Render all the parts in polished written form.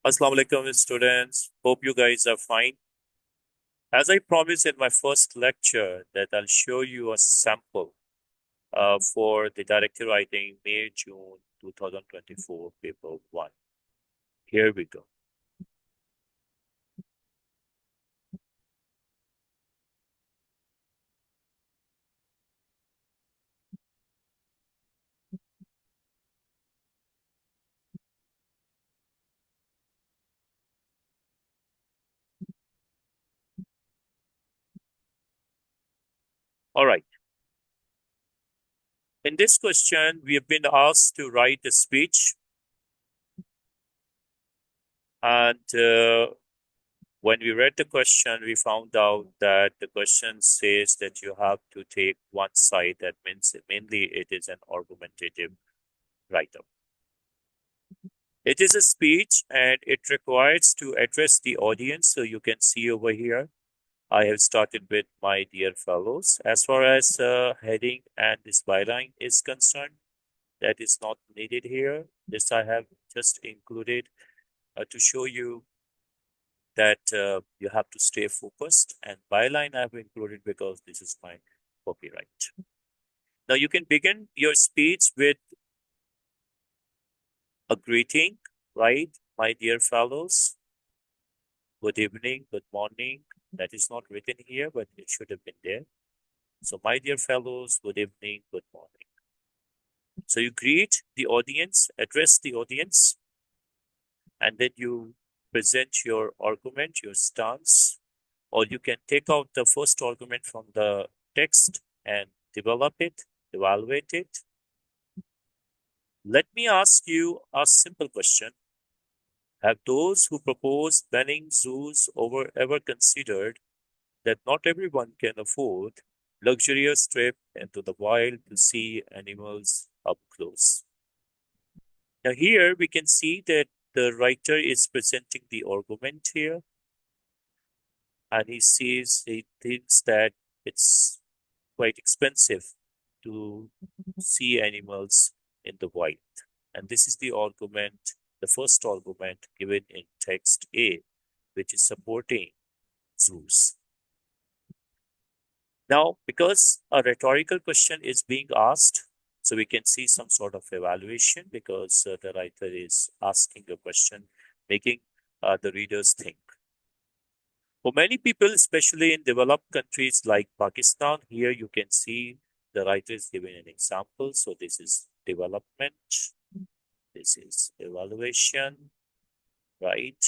Assalamu alaikum, students. Hope you guys are fine. As I promised in my first lecture that I'll show you a sample for the directive writing May-June 2024 paper 1. Here we go. All right. In this question, we have been asked to write a speech, and when we read the question, we found out that the question says that you have to take one side. That means mainly it is an argumentative write-up. It is a speech and it requires to address the audience. So you can see over here, I have started with my dear fellows. As far as heading and this byline is concerned, that is not needed here. This I have just included to show you that you have to stay focused. And byline I have included because this is my copyright. Now you can begin your speech with a greeting, right? My dear fellows, good evening, good morning. That is not written here, but it should have been there. So, my dear fellows, good evening, good morning. So, you greet the audience, address the audience, and then you present your argument, your stance, or you can take out the first argument from the text and develop it, evaluate it. Let me ask you a simple question. Have those who propose banning zoos ever considered that not everyone can afford luxurious trip into the wild to see animals up close? Now here we can see that the writer is presenting the argument here, and he thinks that it's quite expensive to see animals in the wild. And this is the argument, the first argument given in text A, which is supporting zoos. Now, because a rhetorical question is being asked, so we can see some sort of evaluation because the writer is asking a question, making the readers think. For many people, especially in developed countries like Pakistan, here you can see the writer is giving an example. So this is development, this is evaluation, right?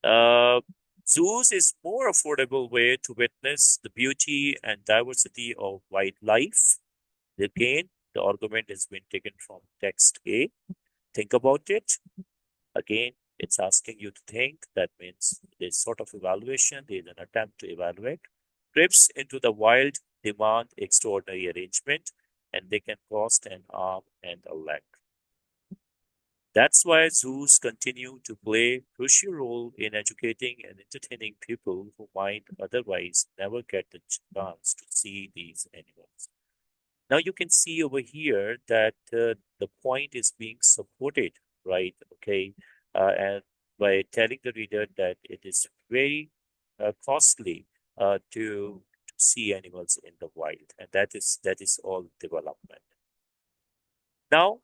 Uh, Zoos is more affordable way to witness the beauty and diversity of wildlife. Again, the argument has been taken from text A. Think about it. Again, it's asking you to think. That means there's sort of evaluation. There's an attempt to evaluate. Trips into the wild demand extraordinary arrangement, and they can cost an arm and a leg. That's why zoos continue to play a crucial role in educating and entertaining people who might otherwise never get the chance to see these animals. Now you can see over here that the point is being supported, right? Okay, and by telling the reader that it is very costly to see animals in the wild, and that is all development. Now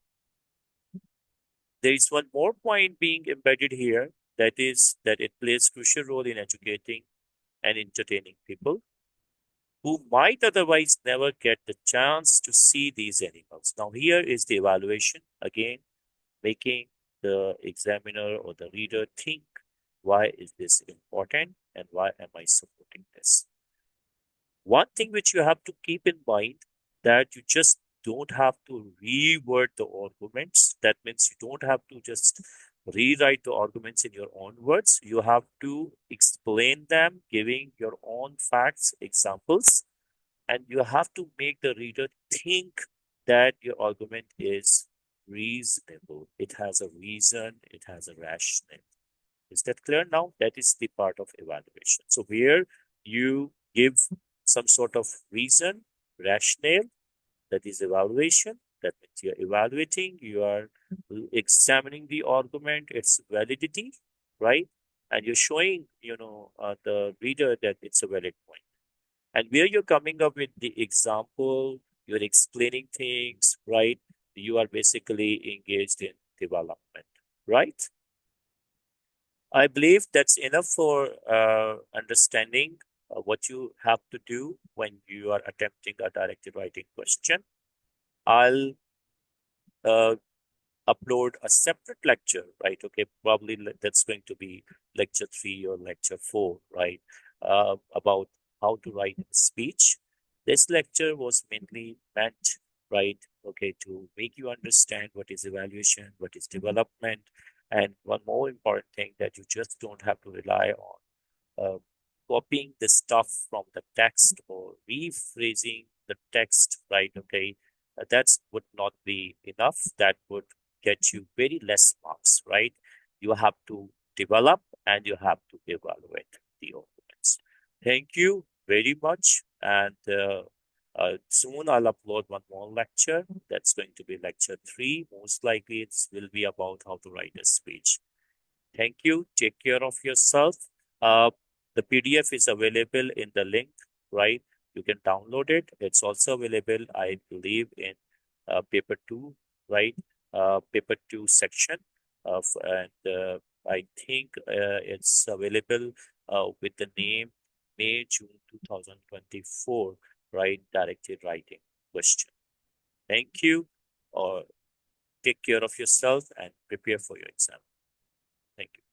there is one more point being embedded here, that is that it plays crucial role in educating and entertaining people who might otherwise never get the chance to see these animals. Now, here is the evaluation again, making the examiner or the reader think, why is this important and why am I supporting this? One thing which you have to keep in mind, that you just don't have to reword the arguments. That means you don't have to just rewrite the arguments in your own words. You have to explain them, giving your own facts, examples, and you have to make the reader think that your argument is reasonable. It has a reason, it has a rationale. Is that clear now? That is the part of evaluation. So where you give some sort of reason, rationale, that is evaluation. That means you're evaluating, you are examining the argument, its validity, right? And you're showing, the reader that it's a valid point. And where you're coming up with the example, you're explaining things, right? You are basically engaged in development, right? I believe that's enough for understanding what you have to do when you are attempting a directed writing question. I'll uh, upload a separate lecture, right? Okay, probably that's going to be lecture 3 or lecture 4, right? About how to write a speech. This lecture was mainly meant, right? Okay, to make you understand what is evaluation, what is development, and one more important thing that you just don't have to rely on uh, copying the stuff from the text or rephrasing the text, right? Okay, that would not be enough. That would get you very less marks, right? You have to develop and you have to evaluate the arguments. Thank you very much. And soon I'll upload one more lecture. That's going to be lecture 3. Most likely it will be about how to write a speech. Thank you. Take care of yourself. Uh, the PDF is available in the link, right? You can download it. It's also available, I believe, in paper two, right? Paper two section of, and I think it's available with the name May June 2024, right? Directed writing question. Thank you. Or take care of yourself and prepare for your exam. Thank you.